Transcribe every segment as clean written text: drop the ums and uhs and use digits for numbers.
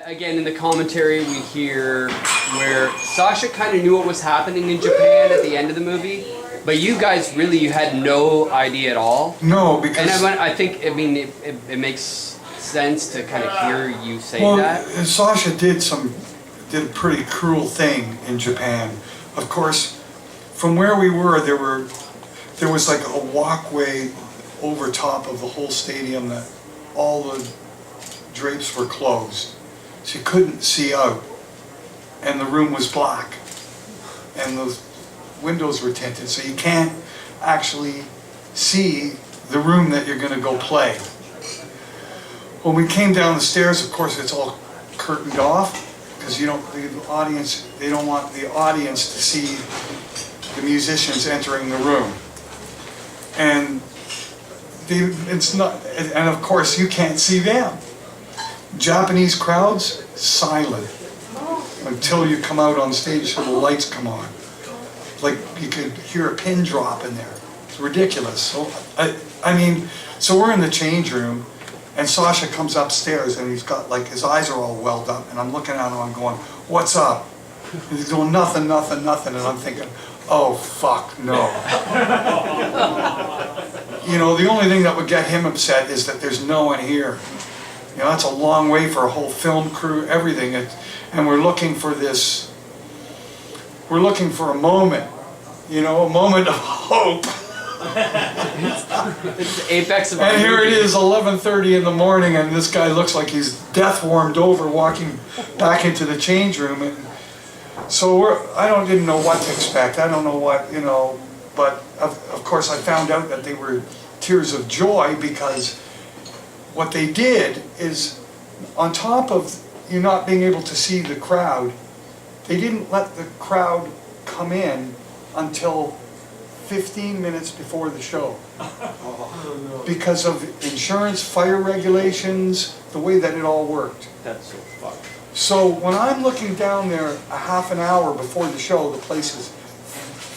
Again, in the commentary, we hear where Sasha kind of knew what was happening in Japan at the end of the movie, but you guys really, you had no idea at all. No, because... And I think, I mean, it makes sense to kind of hear you say that. Sasha did a pretty cruel thing in Japan. Of course, from where we were, there was like a walkway over top of the whole stadium that all the drapes were closed. So you couldn't see out, and the room was black, and the windows were tinted, so you can't actually see the room that you're going to go play. When we came down the stairs, of course, it's all curtained off, because they don't want the audience to see the musicians entering the room. And and of course you can't see them. Japanese crowds, silent until you come out on stage, so the lights come on. Like you could hear a pin drop in there. It's ridiculous. So I mean, so we're in the change room, and Sasha comes upstairs, and he's got like his eyes are all welled up, and I'm looking at him, I'm going, "What's up?" And he's going, "Nothing, nothing, nothing," and I'm thinking, "Oh fuck, no." You know, the only thing that would get him upset is that there's no one here. You know, that's a long way for a whole film crew, everything. And we're looking for this, we're looking for a moment, you know, a moment of hope. It's the apex of And here it is, 11:30 in the morning, and this guy looks like he's death warmed over, walking back into the change room. And so didn't know what to expect. I don't know what, you know, but of course I found out that they were tears of joy, because what they did is, on top of you not being able to see the crowd, they didn't let the crowd come in until 15 minutes before the show. Because of insurance, fire regulations, the way that it all worked. That's so fucked. So when I'm looking down there a half an hour before the show, the place is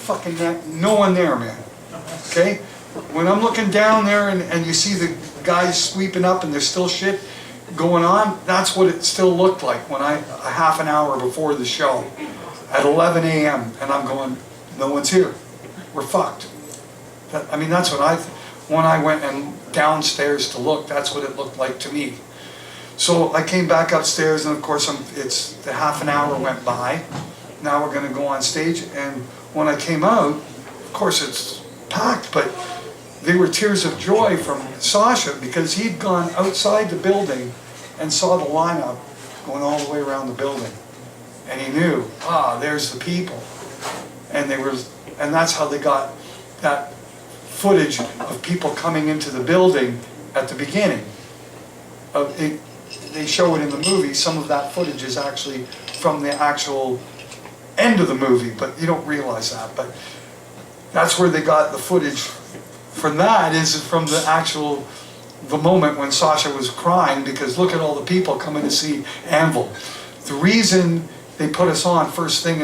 fucking no one there, man. Okay? When I'm looking down there and you see the guys sweeping up and there's still shit going on, that's what it still looked like when a half an hour before the show at 11 a.m. and I'm going, no one's here. We're fucked. I mean, that's what when I went and downstairs to look, that's what it looked like to me. So I came back upstairs, and of course it's the half an hour went by. Now we're going to go on stage, and when I came out, of course it's packed, but they were tears of joy from Sasha, because he'd gone outside the building and saw the lineup going all the way around the building, and he knew, there's the people, and that's how they got that footage of people coming into the building at the beginning. They show it in the movie. Some of that footage is actually from the actual end of the movie, but you don't realize that. But that's where they got the footage from. That is from the moment when Sasha was crying, because look at all the people coming to see Anvil. The reason they put us on first thing,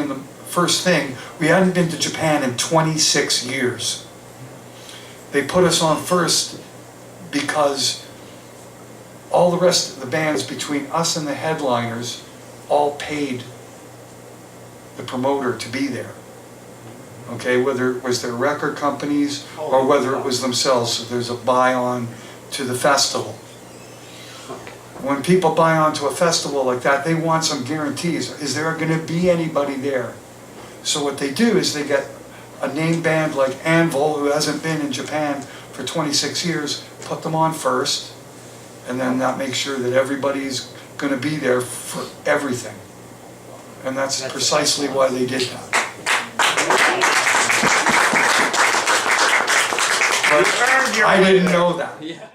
we hadn't been to Japan in 26 years. They put us on first because all the rest of the bands between us and the headliners all paid the promoter to be there. Okay, whether it was their record companies or whether it was themselves. So there's a buy-on to the festival. When people buy onto a festival like that, they want some guarantees. Is there going to be anybody there? So what they do is they get a name band like Anvil, who hasn't been in Japan for 26 years, put them on first, and then that makes sure that everybody's going to be there for everything. And that's precisely why they did that. But I didn't know that.